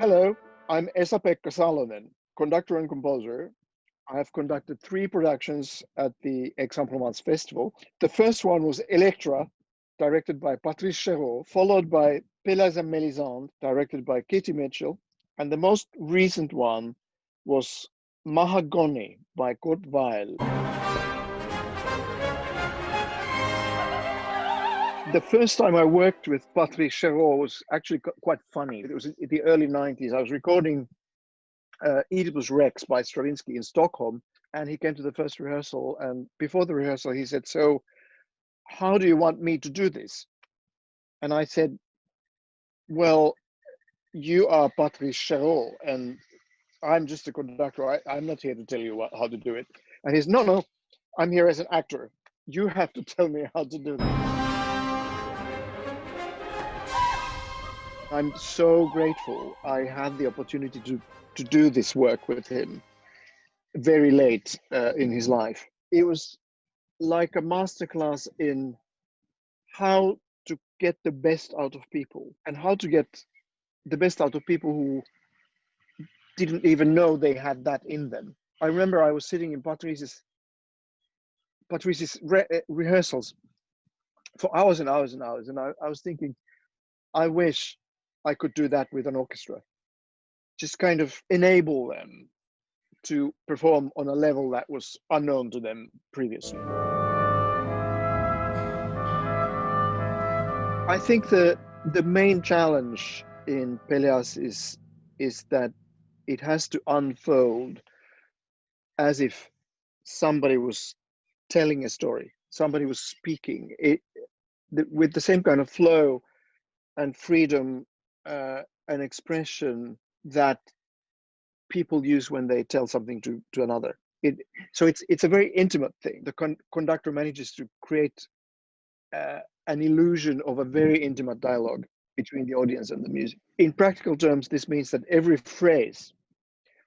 Hello, I'm Esa-Pekka Salonen, conductor and composer. I have conducted 3 productions at the Aix-en-Provence Festival. The first one was Electra, directed by Patricia, followed by Pélas and Mélisande, directed by Katie Mitchell. And the most recent one was Mahagonny by Weill. The first time I worked with Patricia was actually quite funny. It was in the early 90s. I was recording Oedipus Rex by Stravinsky in Stockholm, and he came to the first rehearsal. And before the rehearsal, he said, "So, how do you want me to do this?" And I said, "Well, you are Patricia, and I'm just a conductor. I'm not here to tell you how to do it." And he said, "No, I'm here as an actor. You have to tell me how to do this." I'm so grateful I had the opportunity to do this work with him very late in his life. It was like a masterclass in how to get the best out of people and how to get the best out of people who didn't even know they had that in them. I remember I was sitting in Patricia's rehearsals for hours and hours and hours, and I was thinking, I wish I could do that with an orchestra. Just kind of enable them to perform on a level that was unknown to them previously. I think the main challenge in Pélas is that it has to unfold as if somebody was telling a story, somebody was speaking with the same kind of flow and freedom and expression that people use when they tell something to another. So it's a very intimate thing. The conductor manages to create an illusion of a very intimate dialogue between the audience and the music. In practical terms, this means that every phrase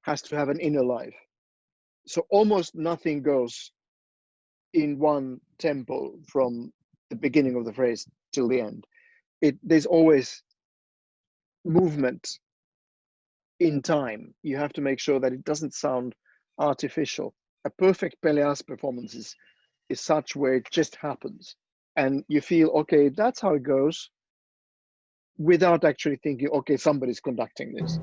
has to have an inner life. So almost nothing goes in one tempo from the beginning of the phrase till the end. There's always movement in time. You have to make sure that it doesn't sound artificial. A perfect Pélas performance is such where it just happens. And you feel, okay, that's how it goes, without actually thinking, okay, somebody's conducting this.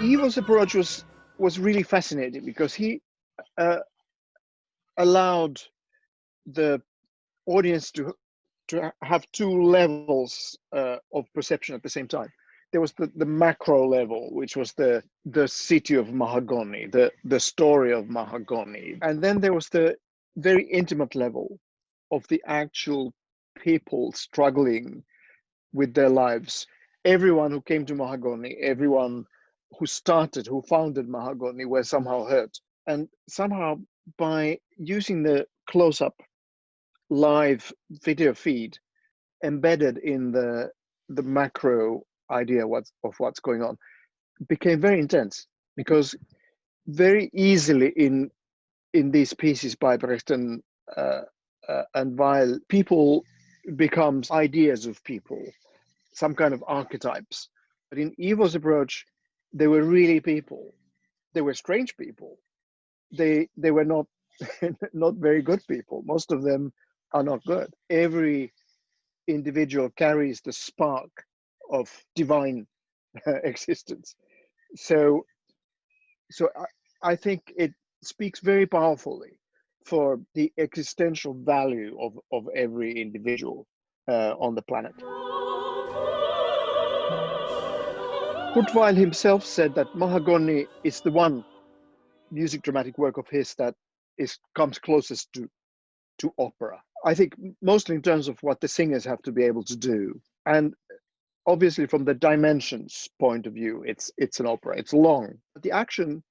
Ivo's approach was really fascinating because he allowed the audience to have 2 levels of perception at the same time. There was the macro level, which was the city of Mahagonny, the story of Mahagonny. And then there was the very intimate level of the actual people struggling with their lives. Everyone who came to Mahagonny, everyone who founded Mahagonny were somehow hurt. And somehow by using the close-up live video feed embedded in the macro idea of what's going on, became very intense, because very easily in these pieces by Brecht and Weill, people becomes ideas of people, some kind of archetypes. But in Ivo's approach, they were really people. They were strange people. They were not not very good people. Most of them are not good. Every individual carries the spark of divine existence. So I think it speaks very powerfully for the existential value of every individual on the planet. Weill himself said that Mahagonny is the one music dramatic work of his that comes closest to opera. I think mostly in terms of what the singers have to be able to do. And obviously from the dimensions point of view, it's an opera. It's long, but the action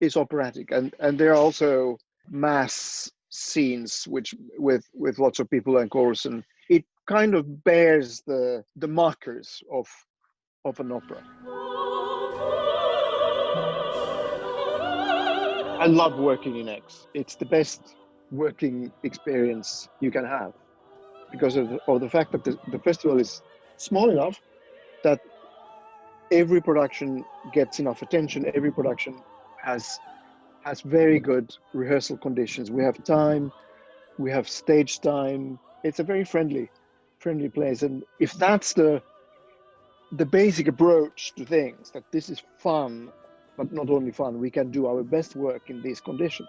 is operatic, and there are also mass scenes with lots of people and chorus, and it kind of bears the markers of an opera. I love working in Aix. It's the best working experience you can have because of the fact that the festival is small enough that every production gets enough attention. Every production has very good rehearsal conditions. We have time, we have stage time. It's a very friendly place. And if that's the basic approach to things, that this is fun, but not only fun, we can do our best work in these conditions.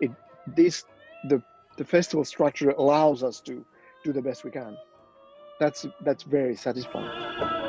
It this the festival structure allows us to do the best we can. That's very satisfying.